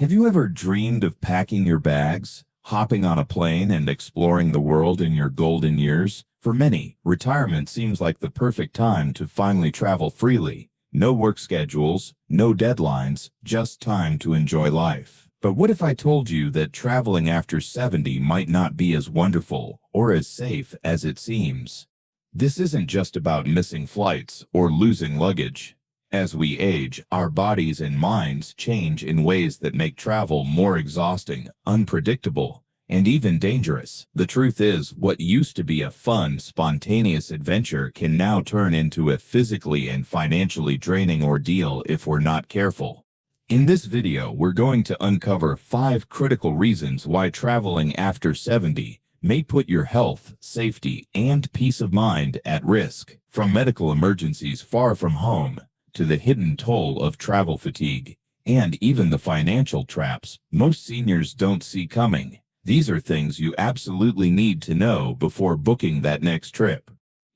Have you ever dreamed of packing your bags, hopping on a plane, and exploring the world in your golden years? For many, retirement seems like the perfect time to finally travel freely. No work schedules, no deadlines, just time to enjoy life. But what if I told you that traveling after 70 might not be as wonderful or as safe as it seems? This isn't just about missing flights or losing luggage. As we age, our bodies and minds change in ways that make travel more exhausting, unpredictable, and even dangerous. The truth is, what used to be a fun, spontaneous adventure can now turn into a physically and financially draining ordeal if we're not careful. In this video, we're going to uncover 5 critical reasons why traveling after 70 may put your health, safety, and peace of mind at risk. From medical emergencies far from home, to the hidden toll of travel fatigue, and even the financial traps most seniors don't see coming. These are things you absolutely need to know before booking that next trip.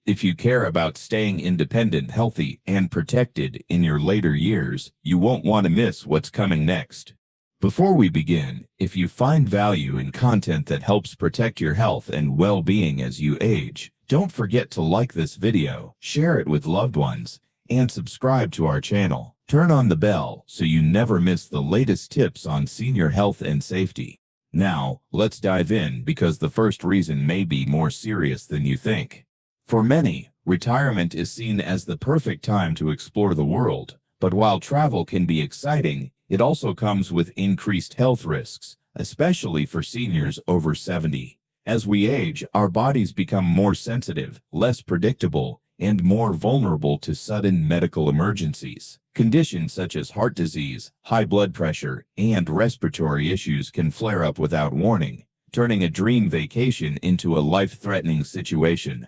If you care about staying independent, healthy, and protected in your later years, you won't want to miss what's coming next. Before we begin, if you find value in content that helps protect your health and well-being as you age, don't forget to like this video, share it with loved ones, and subscribe to our channel. Turn on the bell so you never miss the latest tips on senior health and safety. Now, let's dive in because the first reason may be more serious than you think. For many, retirement is seen as the perfect time to explore the world, but while travel can be exciting, it also comes with increased health risks, especially for seniors over 70. As we age, our bodies become more sensitive, less predictable, and more vulnerable to sudden medical emergencies. Conditions such as heart disease, high blood pressure, and respiratory issues can flare up without warning, turning a dream vacation into a life-threatening situation.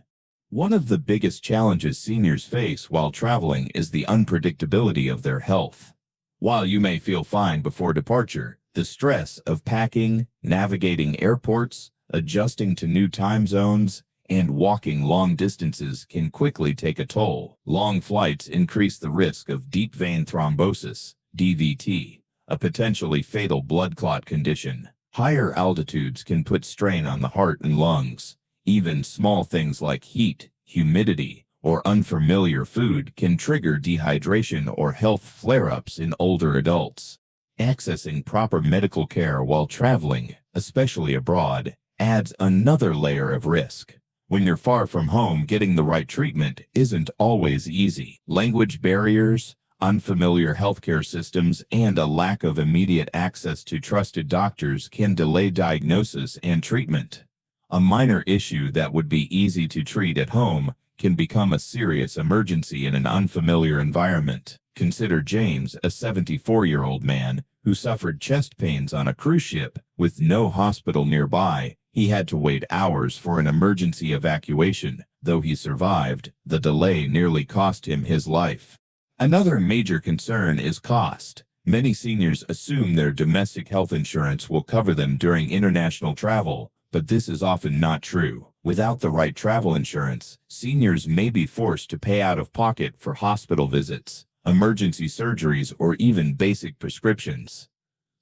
One of the biggest challenges seniors face while traveling is the unpredictability of their health. While you may feel fine before departure, the stress of packing, navigating airports, adjusting to new time zones, and walking long distances can quickly take a toll. Long flights increase the risk of deep vein thrombosis, DVT, a potentially fatal blood clot condition. Higher altitudes can put strain on the heart and lungs. Even small things like heat, humidity, or unfamiliar food can trigger dehydration or health flare-ups in older adults. Accessing proper medical care while traveling, especially abroad, adds another layer of risk. When you're far from home, getting the right treatment isn't always easy. Language barriers, unfamiliar healthcare systems, and a lack of immediate access to trusted doctors can delay diagnosis and treatment. A minor issue that would be easy to treat at home can become a serious emergency in an unfamiliar environment. Consider James, a 74-year-old man who suffered chest pains on a cruise ship. With no hospital nearby, he had to wait hours for an emergency evacuation. Though he survived, the delay nearly cost him his life. Another major concern is cost. Many seniors assume their domestic health insurance will cover them during international travel, but this is often not true. Without the right travel insurance, seniors may be forced to pay out of pocket for hospital visits, emergency surgeries, or even basic prescriptions.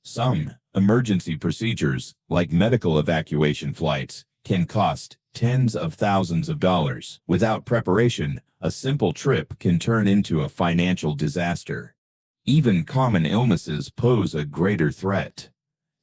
Some emergency procedures, like medical evacuation flights, can cost tens of thousands of dollars. Without preparation, a simple trip can turn into a financial disaster. Even common illnesses pose a greater threat.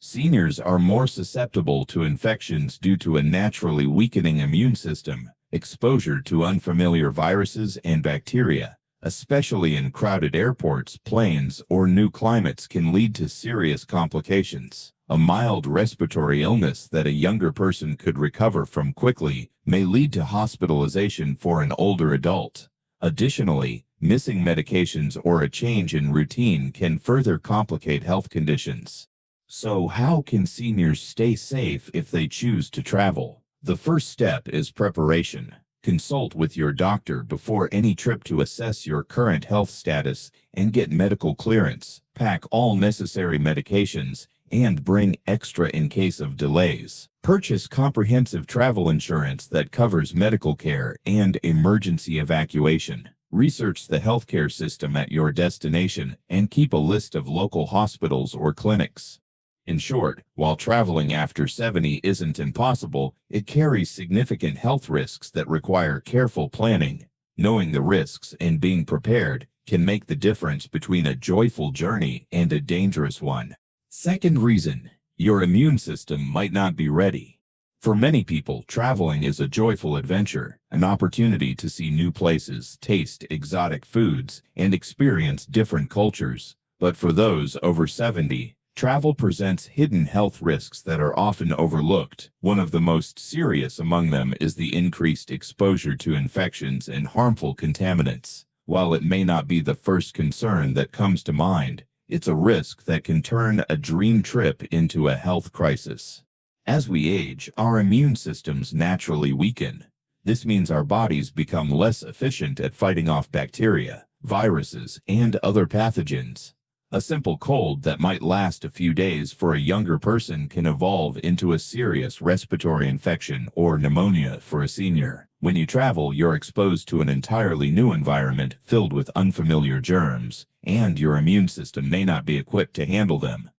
Seniors are more susceptible to infections due to a naturally weakening immune system. Exposure to unfamiliar viruses and bacteria, especially in crowded airports, planes, or new climates, can lead to serious complications. A mild respiratory illness that a younger person could recover from quickly may lead to hospitalization for an older adult. Additionally, missing medications or a change in routine can further complicate health conditions. So how can seniors stay safe if they choose to travel? The first step is preparation. Consult with your doctor before any trip to assess your current health status and get medical clearance. Pack all necessary medications and bring extra in case of delays. Purchase comprehensive travel insurance that covers medical care and emergency evacuation. Research the healthcare system at your destination and keep a list of local hospitals or clinics. In short, while traveling after 70 isn't impossible, it carries significant health risks that require careful planning. Knowing the risks and being prepared can make the difference between a joyful journey and a dangerous one. Second reason, your immune system might not be ready. For many people, traveling is a joyful adventure, an opportunity to see new places, taste exotic foods, and experience different cultures. But for those over 70, travel presents hidden health risks that are often overlooked. One of the most serious among them is the increased exposure to infections and harmful contaminants. While it may not be the first concern that comes to mind, it's a risk that can turn a dream trip into a health crisis. As we age, our immune systems naturally weaken. This means our bodies become less efficient at fighting off bacteria, viruses, and other pathogens. A simple cold that might last a few days for a younger person can evolve into a serious respiratory infection or pneumonia for a senior. When you travel, you're exposed to an entirely new environment filled with unfamiliar germs, and your immune system may not be equipped to handle them.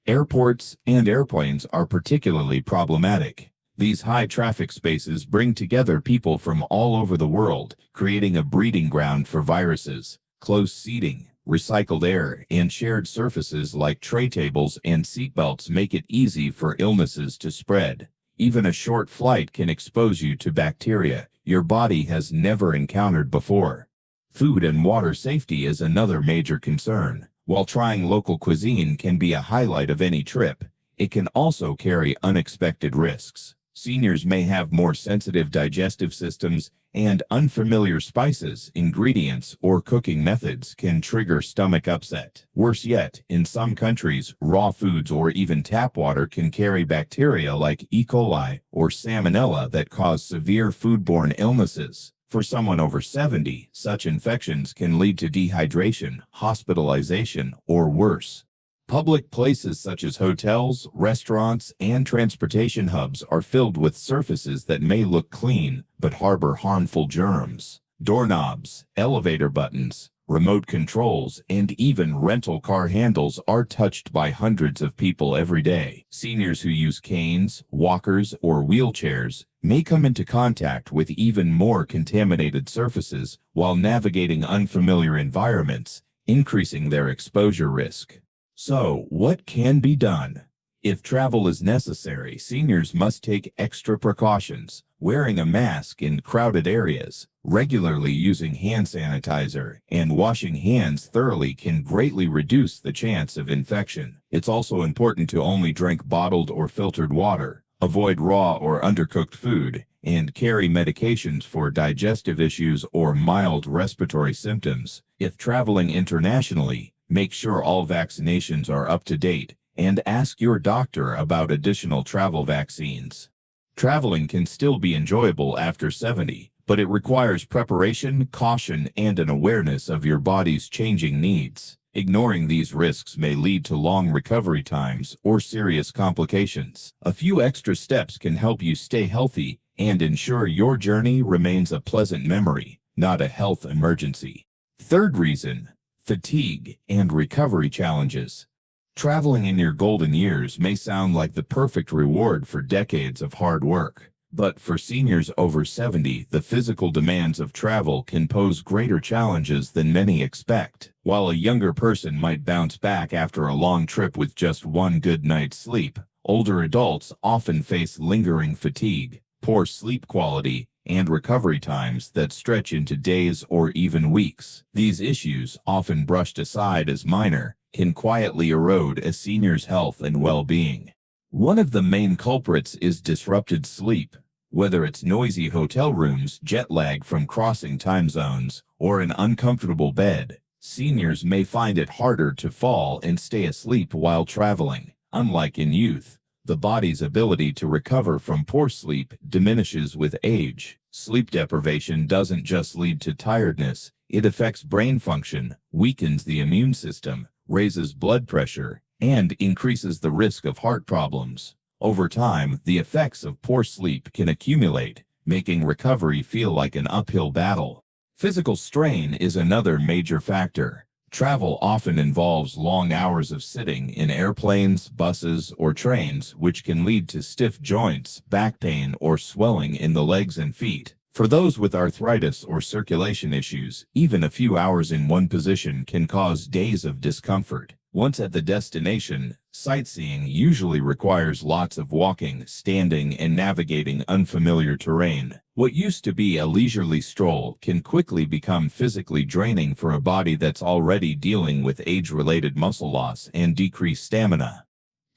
Airports and airplanes are particularly problematic. These high-traffic spaces bring together people from all over the world, creating a breeding ground for viruses. Close seating, recycled air, and shared surfaces like tray tables and seatbelts make it easy for illnesses to spread. Even a short flight can expose you to bacteria your body has never encountered before. Food and water safety is another major concern. While trying local cuisine can be a highlight of any trip, it can also carry unexpected risks. Seniors may have more sensitive digestive systems, and unfamiliar spices, ingredients, or cooking methods can trigger stomach upset. Worse yet, in some countries, raw foods or even tap water can carry bacteria like E. coli or salmonella that cause severe foodborne illnesses. For someone over 70, such infections can lead to dehydration, hospitalization, or worse. Public places such as hotels, restaurants, and transportation hubs are filled with surfaces that may look clean but harbor harmful germs. Doorknobs, elevator buttons, remote controls, and even rental car handles are touched by hundreds of people every day. Seniors who use canes, walkers, or wheelchairs may come into contact with even more contaminated surfaces while navigating unfamiliar environments, increasing their exposure risk. So, what can be done? If travel is necessary, seniors must take extra precautions. Wearing a mask in crowded areas, regularly using hand sanitizer, and washing hands thoroughly can greatly reduce the chance of infection. It's also important to only drink bottled or filtered water, avoid raw or undercooked food, and carry medications for digestive issues or mild respiratory symptoms. If traveling internationally, make sure all vaccinations are up to date and ask your doctor about additional travel vaccines. Traveling can still be enjoyable after 70, but it requires preparation, caution, and an awareness of your body's changing needs. Ignoring these risks may lead to long recovery times or serious complications. A few extra steps can help you stay healthy and ensure your journey remains a pleasant memory, not a health emergency. Third reason, fatigue and recovery challenges. Traveling in your golden years may sound like the perfect reward for decades of hard work. But for seniors over 70, the physical demands of travel can pose greater challenges than many expect. While a younger person might bounce back after a long trip with just one good night's sleep, older adults often face lingering fatigue, poor sleep quality, and recovery times that stretch into days or even weeks. These issues, often brushed aside as minor, can quietly erode a senior's health and well-being. One of the main culprits is disrupted sleep. Whether it's noisy hotel rooms, jet lag from crossing time zones, or an uncomfortable bed, seniors may find it harder to fall and stay asleep while traveling. Unlike in youth, the body's ability to recover from poor sleep diminishes with age. Sleep deprivation doesn't just lead to tiredness, it affects brain function, weakens the immune system, raises blood pressure, and increases the risk of heart problems. Over time, the effects of poor sleep can accumulate, making recovery feel like an uphill battle. Physical strain is another major factor. Travel often involves long hours of sitting in airplanes, buses, or trains, which can lead to stiff joints, back pain, or swelling in the legs and feet. For those with arthritis or circulation issues, even a few hours in one position can cause days of discomfort. Once at the destination, sightseeing usually requires lots of walking, standing, and navigating unfamiliar terrain. What used to be a leisurely stroll can quickly become physically draining for a body that's already dealing with age-related muscle loss and decreased stamina.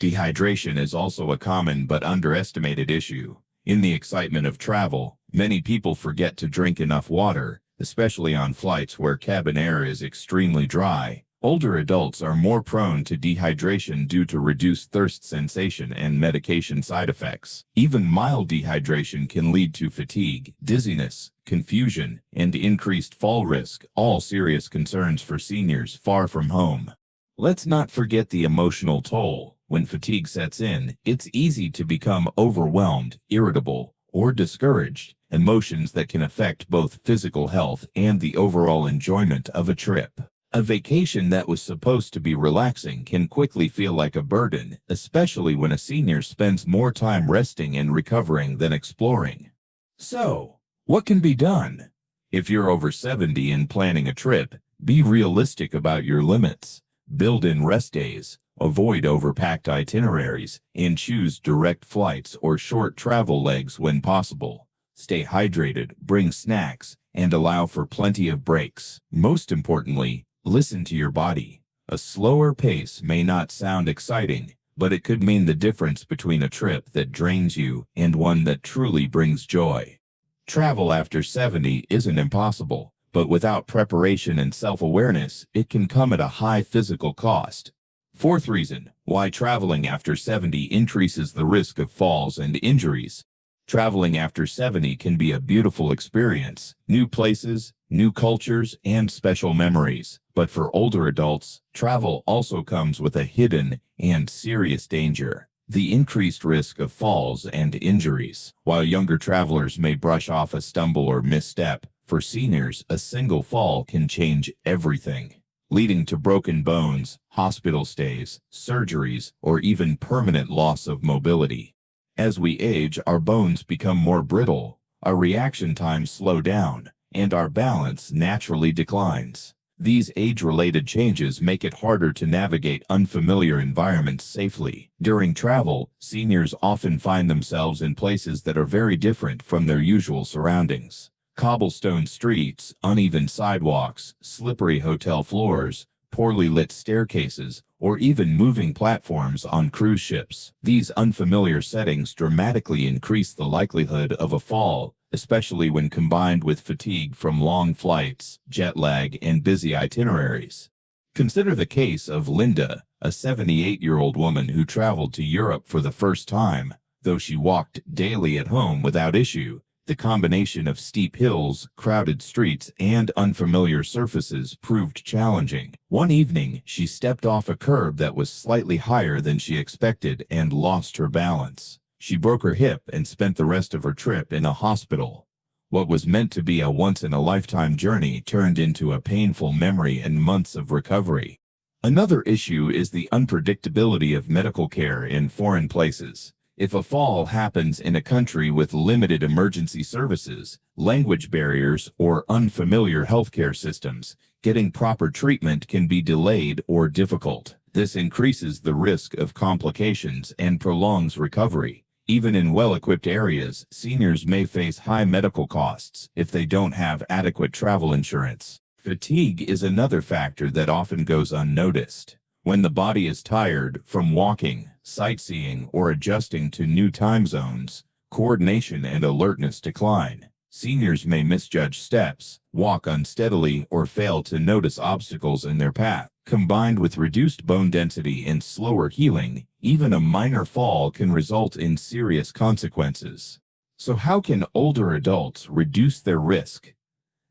Dehydration is also a common but underestimated issue. In the excitement of travel, many people forget to drink enough water, especially on flights where cabin air is extremely dry. Older adults are more prone to dehydration due to reduced thirst sensation and medication side effects. Even mild dehydration can lead to fatigue, dizziness, confusion, and increased fall risk, all serious concerns for seniors far from home. Let's not forget the emotional toll. When fatigue sets in, it's easy to become overwhelmed, irritable, or discouraged, emotions that can affect both physical health and the overall enjoyment of a trip. A vacation that was supposed to be relaxing can quickly feel like a burden, especially when a senior spends more time resting and recovering than exploring. So, what can be done? If you're over 70 and planning a trip, be realistic about your limits. Build in rest days, avoid overpacked itineraries, and choose direct flights or short travel legs when possible. Stay hydrated, bring snacks, and allow for plenty of breaks. Most importantly, listen to your body. A slower pace may not sound exciting, but it could mean the difference between a trip that drains you and one that truly brings joy. Travel after 70 isn't impossible, but without preparation and self-awareness, it can come at a high physical cost. Fourth reason why traveling after 70 increases the risk of falls and injuries. Traveling after 70 can be a beautiful experience, new places, new cultures, and special memories. But for older adults, travel also comes with a hidden and serious danger: the increased risk of falls and injuries. While younger travelers may brush off a stumble or misstep, for seniors, a single fall can change everything, leading to broken bones, hospital stays, surgeries, or even permanent loss of mobility. As we age, our bones become more brittle, our reaction times slow down, and our balance naturally declines. These age-related changes make it harder to navigate unfamiliar environments safely. During travel, seniors often find themselves in places that are very different from their usual surroundings. Cobblestone streets, uneven sidewalks, slippery hotel floors, poorly lit staircases, or even moving platforms on cruise ships. These unfamiliar settings dramatically increase the likelihood of a fall, especially when combined with fatigue from long flights, jet lag, and busy itineraries. Consider the case of Linda, a 78-year-old woman who traveled to Europe for the first time. Though she walked daily at home without issue, the combination of steep hills, crowded streets, and unfamiliar surfaces proved challenging. One evening, she stepped off a curb that was slightly higher than she expected and lost her balance. She broke her hip and spent the rest of her trip in a hospital. What was meant to be a once-in-a-lifetime journey turned into a painful memory and months of recovery. Another issue is the unpredictability of medical care in foreign places. If a fall happens in a country with limited emergency services, language barriers, or unfamiliar healthcare systems, getting proper treatment can be delayed or difficult. This increases the risk of complications and prolongs recovery. Even in well-equipped areas, seniors may face high medical costs if they don't have adequate travel insurance. Fatigue is another factor that often goes unnoticed. When the body is tired from walking, sightseeing, or adjusting to new time zones, coordination and alertness decline. Seniors may misjudge steps, walk unsteadily, or fail to notice obstacles in their path. Combined with reduced bone density and slower healing, even a minor fall can result in serious consequences. So how can older adults reduce their risk?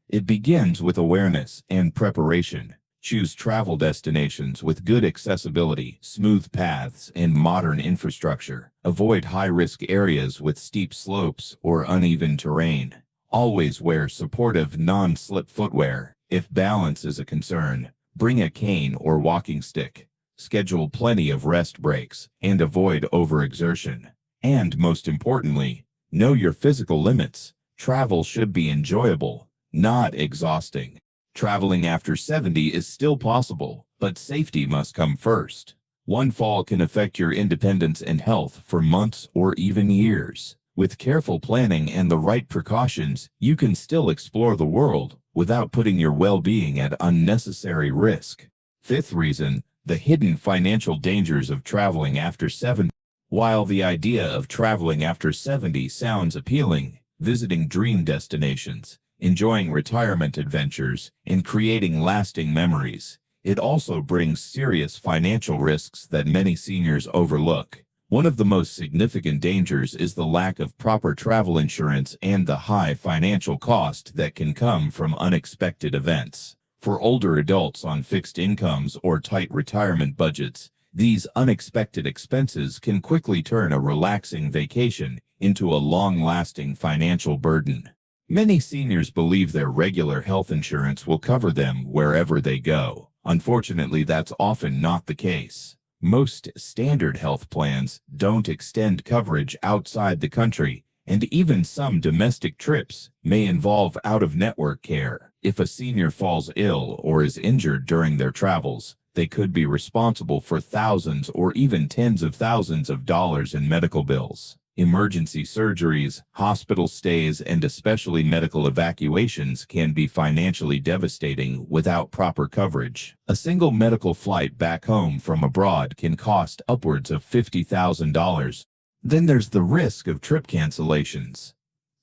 It begins with awareness and preparation. Choose travel destinations with good accessibility, smooth paths, and modern infrastructure. Avoid high-risk areas with steep slopes or uneven terrain. Always wear supportive non-slip footwear. If balance is a concern, Bring a cane or walking stick. Schedule plenty of rest breaks and avoid overexertion. And most importantly, know your physical limits. Travel should be enjoyable, not exhausting. Traveling after 70 is still possible, but safety must come first. One fall can affect your independence and health for months or even years. With careful planning and the right precautions, you can still explore the world without putting your well-being at unnecessary risk. Fifth reason, the hidden financial dangers of traveling after 70. While the idea of traveling after 70 sounds appealing, visiting dream destinations, enjoying retirement adventures, and creating lasting memories, it also brings serious financial risks that many seniors overlook. One of the most significant dangers is the lack of proper travel insurance and the high financial cost that can come from unexpected events. For older adults on fixed incomes or tight retirement budgets, these unexpected expenses can quickly turn a relaxing vacation into a long-lasting financial burden. Many seniors believe their regular health insurance will cover them wherever they go. Unfortunately, that's often not the case. Most standard health plans don't extend coverage outside the country, and even some domestic trips may involve out-of-network care. If a senior falls ill or is injured during their travels, they could be responsible for thousands or even tens of thousands of dollars in medical bills. Emergency surgeries, hospital stays, and especially medical evacuations can be financially devastating without proper coverage. A single medical flight back home from abroad can cost upwards of $50,000. Then there's the risk of trip cancellations.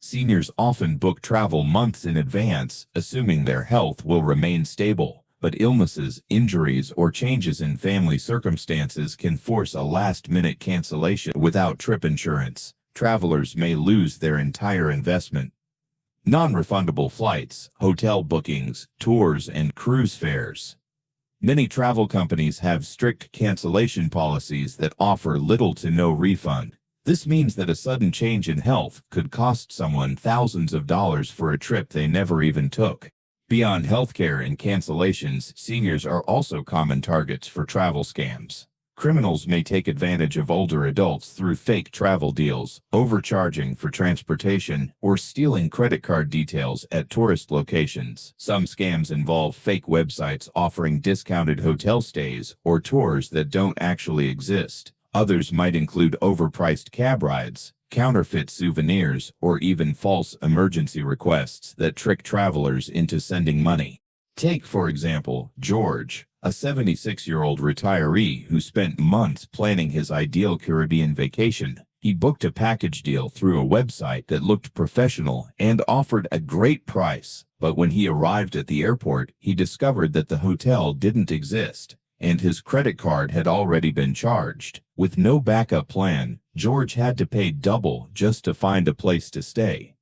Seniors often book travel months in advance, assuming their health will remain stable. But illnesses, injuries, or changes in family circumstances can force a last-minute cancellation. Without trip insurance, travelers may lose their entire investment. Non-refundable flights, hotel bookings, tours, and cruise fares. Many travel companies have strict cancellation policies that offer little to no refund. This means that a sudden change in health could cost someone thousands of dollars for a trip they never even took. Beyond healthcare and cancellations, seniors are also common targets for travel scams. Criminals may take advantage of older adults through fake travel deals, overcharging for transportation, or stealing credit card details at tourist locations. Some scams involve fake websites offering discounted hotel stays or tours that don't actually exist. Others might include overpriced cab rides, counterfeit souvenirs, or even false emergency requests that trick travelers into sending money. Take, for example, George, a 76-year-old retiree who spent months planning his ideal Caribbean vacation. He booked a package deal through a website that looked professional and offered a great price, but when he arrived at the airport, he discovered that the hotel didn't exist, and his credit card had already been charged. With no backup plan, George had to pay double just to find a place to stay.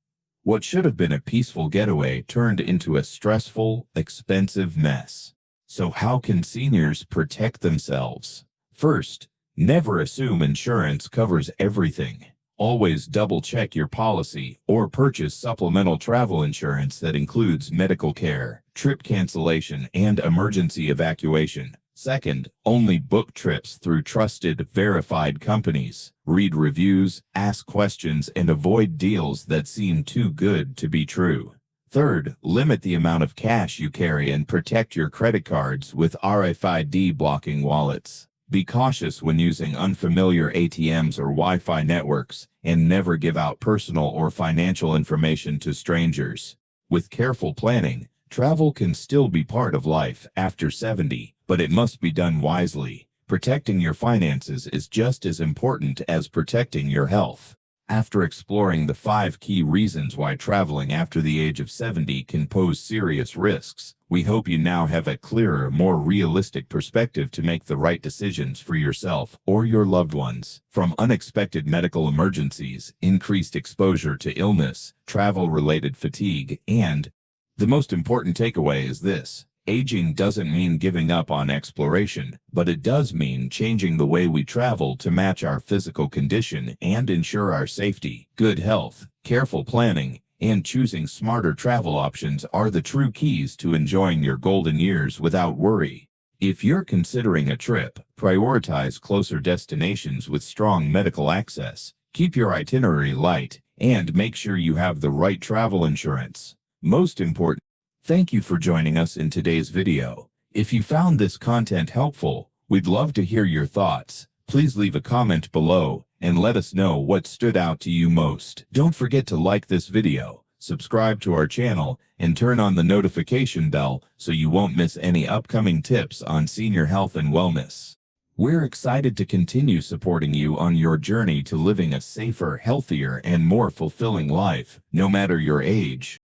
What should have been a peaceful getaway turned into a stressful, expensive mess. So how can seniors protect themselves? First, never assume insurance covers everything. Always double-check your policy or purchase supplemental travel insurance that includes medical care, trip cancellation, and emergency evacuation. Second, only book trips through trusted, verified companies. Read reviews, ask questions, and avoid deals that seem too good to be true. Third, limit the amount of cash you carry and protect your credit cards with RFID blocking wallets. Be cautious when using unfamiliar ATMs or Wi-Fi networks, and never give out personal or financial information to strangers. With careful planning, travel can still be part of life after 70, but it must be done wisely. Protecting your finances is just as important as protecting your health. After exploring the 5 key reasons why traveling after the age of 70 can pose serious risks, we hope you now have a clearer, more realistic perspective to make the right decisions for yourself or your loved ones. From unexpected medical emergencies, increased exposure to illness, travel-related fatigue, and the most important takeaway is this: aging doesn't mean giving up on exploration, but it does mean changing the way we travel to match our physical condition and ensure our safety. Good health, careful planning, and choosing smarter travel options are the true keys to enjoying your golden years without worry. If you're considering a trip, prioritize closer destinations with strong medical access, keep your itinerary light, and make sure you have the right travel insurance. Most important, thank you for joining us in today's video. If you found this content helpful, we'd love to hear your thoughts. Please leave a comment below and let us know what stood out to you most. Don't forget to like this video, subscribe to our channel, and turn on the notification bell so you won't miss any upcoming tips on senior health and wellness. We're excited to continue supporting you on your journey to living a safer, healthier, and more fulfilling life, no matter your age.